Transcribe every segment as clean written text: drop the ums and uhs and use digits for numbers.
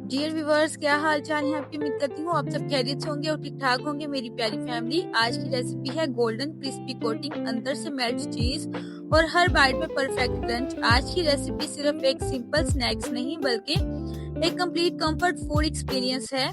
Dear viewers, क्या हाल चाल है आपकी। उम्मीद करती हूँ आप सब खैरियत से होंगे और ठीक ठाक होंगे। मेरी प्यारी फैमिली, आज की रेसिपी है गोल्डन क्रिस्पी कोटिंग, अंदर से मेल्ट चीज और हर बाइट में परफेक्ट क्रंच। आज की रेसिपी सिर्फ एक सिंपल स्नैक्स नहीं बल्कि एक कंप्लीट कंफर्ट फूड एक्सपीरियंस है।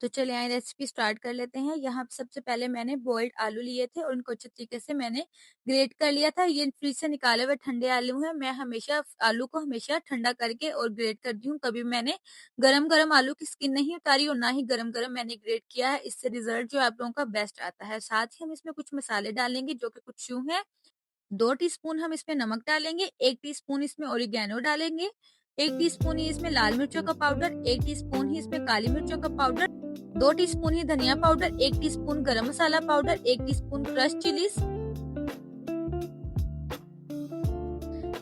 तो चले आए रेसिपी स्टार्ट कर लेते हैं। यहाँ पे सबसे पहले मैंने बॉइल्ड आलू लिए थे और उनको अच्छे तरीके से मैंने ग्रेट कर लिया था। ये फ्रिज से निकाले हुए ठंडे आलू हैं। मैं हमेशा आलू को हमेशा ठंडा करके और ग्रेट करती हूँ। कभी मैंने गरम गरम आलू की स्किन नहीं उतारी और ना ही गरम गरम मैंने ग्रेट किया है। इससे रिजल्ट जो आप लोगों का बेस्ट आता है। साथ ही हम इसमें कुछ मसाले डालेंगे जो कि कुछ यूं है। 2 टीस्पून हम इसमें नमक डालेंगे, 1 टीस्पून इसमें ओरिगेनो डालेंगे, 1 टीस्पून ही इसमें लाल मिर्चों का पाउडर, 1 टीस्पून ही इसमें काली मिर्चों का पाउडर, 2 टीस्पून ही धनिया पाउडर, 1 टीस्पून गरम मसाला पाउडर, 1 टीस्पून क्रश चिलीज।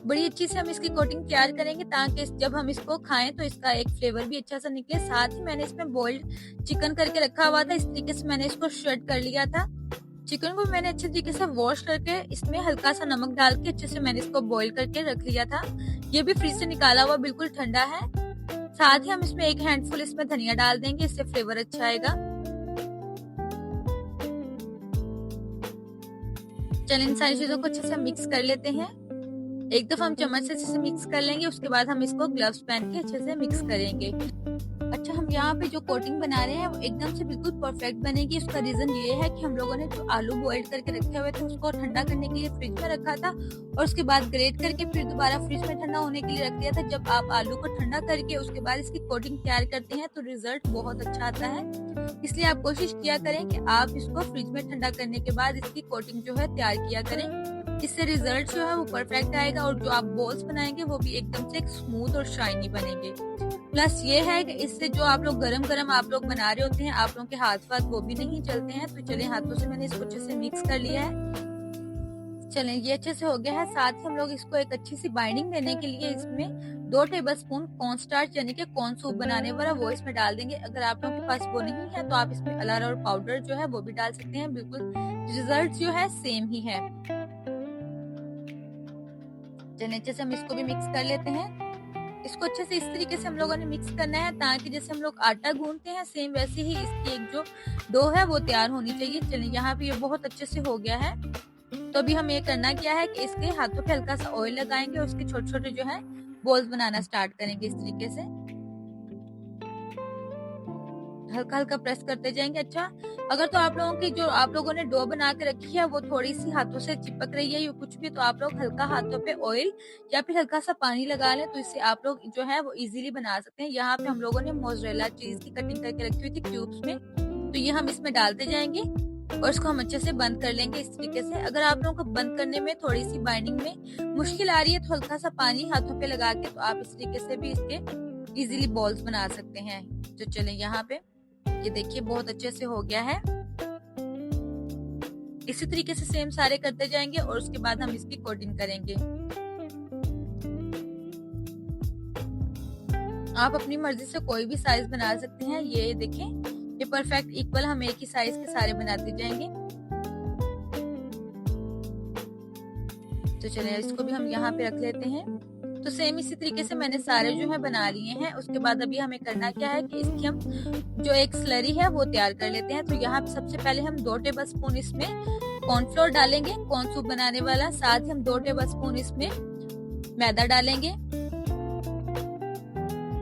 बड़ी अच्छी से हम इसकी कोटिंग तैयार करेंगे ताकि जब हम इसको खाएं तो इसका एक फ्लेवर भी अच्छा सा निकले। साथ ही मैंने इसमें बॉइल्ड चिकन करके रखा हुआ था। इस तरीके से मैंने इसको श्रेड कर लिया था। चिकन को मैंने अच्छे तरीके से वॉश करके इसमें हल्का सा नमक डाल के अच्छे से मैंने इसको बॉईल करके रख लिया था। ये भी फ्रिज से निकाला हुआ बिल्कुल ठंडा है। साथ ही हम इसमें एक हैंडफुल इसमें धनिया डाल देंगे, इससे फ्लेवर अच्छा आएगा। चलिए इन सारी चीजों को अच्छे से मिक्स कर लेते हैं। एक दफा हम चम्मच से अच्छे से मिक्स कर लेंगे, उसके बाद हम इसको ग्लव्स पहन के अच्छे से मिक्स करेंगे। अच्छा, हम यहाँ पे जो कोटिंग बना रहे हैं वो एकदम से बिल्कुल परफेक्ट बनेगी। उसका रीजन ये है कि हम लोगों ने जो आलू बॉईल करके रखे हुए थे उसको ठंडा करने के लिए फ्रिज में रखा था और उसके बाद ग्रेट करके फिर दोबारा फ्रिज में ठंडा होने के लिए रख दिया था। जब आप आलू को ठंडा करके उसके बाद इसकी कोटिंग तैयार करते हैं तो रिजल्ट बहुत अच्छा आता है। इसलिए आप कोशिश किया करें कि आप इसको फ्रिज में ठंडा करने के बाद इसकी कोटिंग जो है तैयार किया करें। इससे रिजल्ट जो है वो परफेक्ट आएगा और जो आप बॉल्स बनाएंगे वो भी एकदम से स्मूथ और शाइनी बनेंगे। प्लस ये है कि इससे जो आप लोग गरम गरम आप लोग बना रहे होते हैं, आप लोगों के हाथ वो भी नहीं चलते हैं। तो चलिए, हाथों से मैंने इसको अच्छे से मिक्स कर लिया है। चलें, ये अच्छे से हो गया है। साथ ही हम लोग इसको एक अच्छी सी बाइंडिंग देने के लिए इसमें 2 टेबलस्पून कॉर्न स्टार्च यानी कि कॉर्न सूप बनाने वाला वो इसमें डाल देंगे। अगर आप लोगों के पास वो नहीं है तो आप इसमें अरारोट पाउडर जो है वो भी डाल सकते हैं। बिल्कुल रिजल्ट जो है सेम ही है। चलिए अच्छे से हम इसको भी मिक्स कर लेते हैं। इसको अच्छे से इस तरीके से हम लोगों ने मिक्स करना है ताकि जैसे हम लोग आटा गूंथते हैं सेम वैसे ही इसकी एक जो डो है वो तैयार होनी चाहिए। चलिए, यहाँ पे ये बहुत अच्छे से हो गया है। तो अभी हम ये करना क्या है कि इसके हाथों पे हल्का सा ऑयल लगाएंगे और उसके छोटे छोटे जो है बॉल्स बनाना स्टार्ट करेंगे। इस तरीके से हल्का हल्का प्रेस करते जाएंगे। अच्छा, अगर तो आप लोगों की जो आप लोगों ने डो बना के रखी है वो थोड़ी सी हाथों से चिपक रही है या कुछ भी, तो आप लोग हल्का हाथों पे ऑयल या फिर हल्का सा पानी लगा लें तो इससे आप लोग जो है वो इजीली बना सकते हैं। यहाँ पे हम लोगों ने मोज़रेला चीज की कटिंग करके रखी हुई थी क्यूब्स में, तो ये हम इसमें डालते जाएंगे और इसको हम अच्छे से बंद कर लेंगे इस तरीके से। अगर आप लोगों को बंद करने में थोड़ी सी बाइंडिंग में मुश्किल आ रही है तो हल्का सा पानी हाथों पे लगा के तो आप इस तरीके से भी इसके इजीली बॉल्स बना सकते हैं। तो चले, यहाँ पे ये देखिए बहुत अच्छे से हो गया है। इसी तरीके से सेम सारे करते जाएंगे और उसके बाद हम इसकी कोटिंग करेंगे। आप अपनी मर्जी से कोई भी साइज बना सकते हैं। ये देखें, ये परफेक्ट इक्वल हम एक ही साइज के सारे बनाते जाएंगे। तो चलिए, इसको भी हम यहाँ पे रख लेते हैं। तो सेम इसी तरीके से मैंने सारे जो है बना लिए हैं। उसके बाद अभी हमें करना क्या है कि इसकी हम जो एक स्लरी है वो तैयार कर लेते हैं। तो यहाँ पे सबसे पहले हम 2 टेबलस्पून इसमें कॉर्नफ्लोर डालेंगे, कॉर्न सूप बनाने वाला। साथ ही हम 2 टेबलस्पून इसमें मैदा डालेंगे।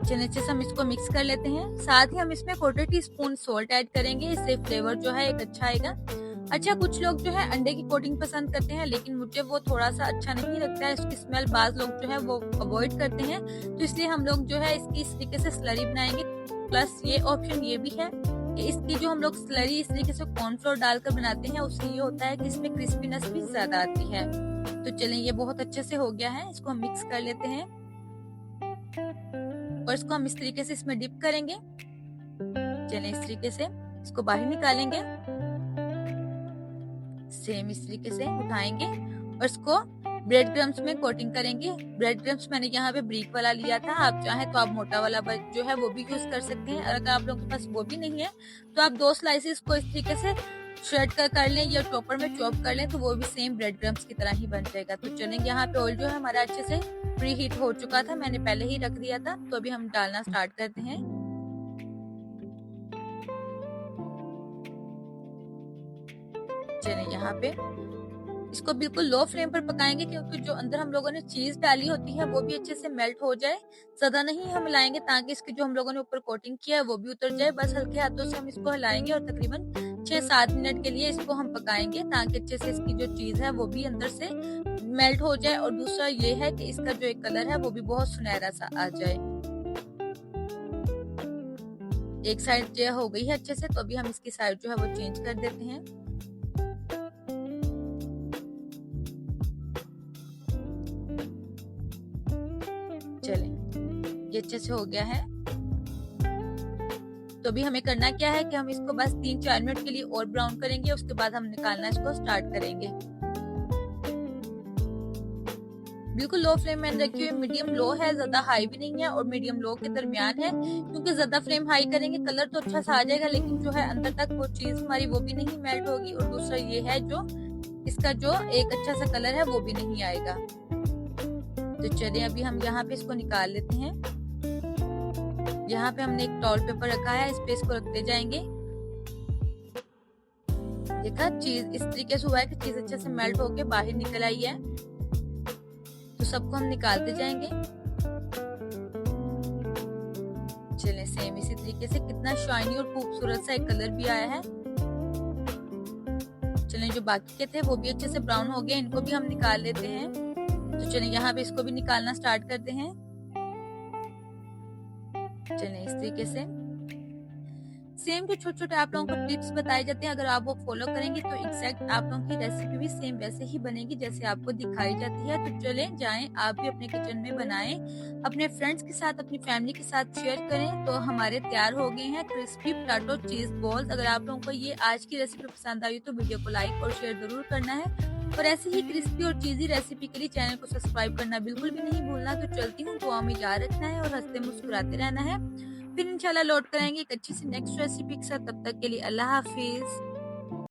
चलिए अच्छे से हम इसको मिक्स कर लेते हैं। साथ ही हम इसमें 1/4 टीस्पून सॉल्ट ऐड करेंगे, इससे फ्लेवर जो है एक अच्छा आएगा। अच्छा, कुछ लोग जो है अंडे की कोटिंग पसंद करते हैं लेकिन मुझे वो थोड़ा सा अच्छा नहीं लगता है, उसकी स्मेल बाज लोग जो है वो अवॉइड करते हैं। तो इसलिए हम लोग जो है इसकी इस तरीके से स्लरी बनाएंगे। प्लस ये ऑप्शन ये भी है कि इसकी जो हम लोग स्लरी इस तरीके से कॉर्नफ्लोर डालकर बनाते हैं उससे ये होता है कि इसमें क्रिस्पीनेस भी ज्यादा आती है। तो चलिए, ये बहुत अच्छे से हो गया है। इसको हम मिक्स कर लेते हैं और इसको हम इस तरीके से इसमें डिप करेंगे। चलिए, इस तरीके से इसको बाहर निकालेंगे। सेम इस तरीके से उठाएंगे और इसको ब्रेड क्रम्स में कोटिंग करेंगे। ब्रेड क्रम्स मैंने यहाँ पे ब्रीक वाला लिया था, आप चाहे तो आप मोटा वाला जो है वो भी यूज कर सकते हैं। अगर आप लोगों के पास वो भी नहीं है तो आप 2 स्लाइसेस को इस तरीके से श्रेड कर लें या चॉपर में चॉप कर लें तो वो भी सेम ब्रेड क्रम्स की तरह ही बन जाएगा। तो चलें, यहाँ पे ऑयल जो है हमारा अच्छे से प्री हीट हो चुका था, मैंने पहले ही रख दिया था। तो अभी हम डालना स्टार्ट करते हैं। चलें, यहाँ पे इसको बिल्कुल लो फ्लेम पर पकाएंगे क्योंकि जो अंदर हम लोगों ने चीज डाली होती है वो भी अच्छे से मेल्ट हो जाए। ज्यादा नहीं हम हिलाएंगे ताकि इसकी जो हम लोगों ने ऊपर कोटिंग किया है वो भी उतर जाए। बस हल्के हाथों से हम इसको हिलाएंगे और तकरीबन 6-7 मिनट के लिए इसको हम पकाएंगे ताकि अच्छे से इसकी जो चीज है वो भी अंदर से मेल्ट हो जाए। और दूसरा ये है कि इसका जो एक कलर है वो भी बहुत सुनहरा सा आ जाए। एक साइड जो हो गई है अच्छे से, तो अभी हम इसकी साइड जो है वो चेंज कर देते हैं। चलें, ये अच्छे से हो गया है। तो अभी हमें करना क्या है कि हम इसको बस 3-4 मिनट के लिए और ब्राउन करेंगे, उसके बाद हम निकालना इसको स्टार्ट करेंगे। बिल्कुल लो फ्लेम में रखिए, मीडियम लो है, ज्यादा हाई भी नहीं है और मीडियम लो के दरमियान है। क्योंकि ज्यादा फ्लेम हाई करेंगे कलर तो अच्छा सा आ जाएगा लेकिन जो है अंदर तक वो चीज हमारी वो भी नहीं मेल्ट होगी। और दूसरा ये है जो इसका जो एक अच्छा सा कलर है वो भी नहीं आएगा। तो चलिए अभी हम यहाँ पे इसको निकाल लेते हैं। यहाँ पे हमने एक टॉवल पेपर रखा है, इस पे इसको रखते जाएंगे। देखा चीज इस तरीके से हुआ है कि चीज अच्छे से मेल्ट होके बाहर निकल आई है। तो सबको हम निकालते जाएंगे। चलें, सेम इसी तरीके से कितना शाइनी और खूबसूरत सा एक कलर भी आया है। चलें, जो बाकी के थे वो भी अच्छे से ब्राउन हो गए, इनको भी हम निकाल लेते हैं। तो चलिए यहाँ पे इसको भी निकालना स्टार्ट करते हैं। चलिए इस तरीके से सेम जो छोटे छोटे आप लोगों को टिप्स बताए जाते हैं, अगर आप वो फॉलो करेंगे तो एग्जैक्ट आप लोगों की रेसिपी भी सेम वैसे ही बनेगी जैसे आपको दिखाई जाती है। तो चलें जाएं, आप भी अपने किचन में बनाएं, अपने फ्रेंड्स के साथ अपनी फैमिली के साथ शेयर करें। तो हमारे तैयार हो गए हैं क्रिस्पी पोटैटो चीज बॉल्स। अगर आप लोगों को ये आज की रेसिपी पसंद आई तो वीडियो को लाइक और शेयर जरूर करना है और ऐसी ही क्रिस्पी और चीजी रेसिपी के लिए चैनल को सब्सक्राइब करना बिल्कुल भी नहीं भूलना। तो चलती हूँ, दुआ में याद रखना है और हंसते मुस्कुराते रहना है। फिर इंशाल्लाह लौट कर आएंगे एक अच्छी सी नेक्स्ट रेसिपी के साथ। तब तक के लिए अल्लाह हाफिज।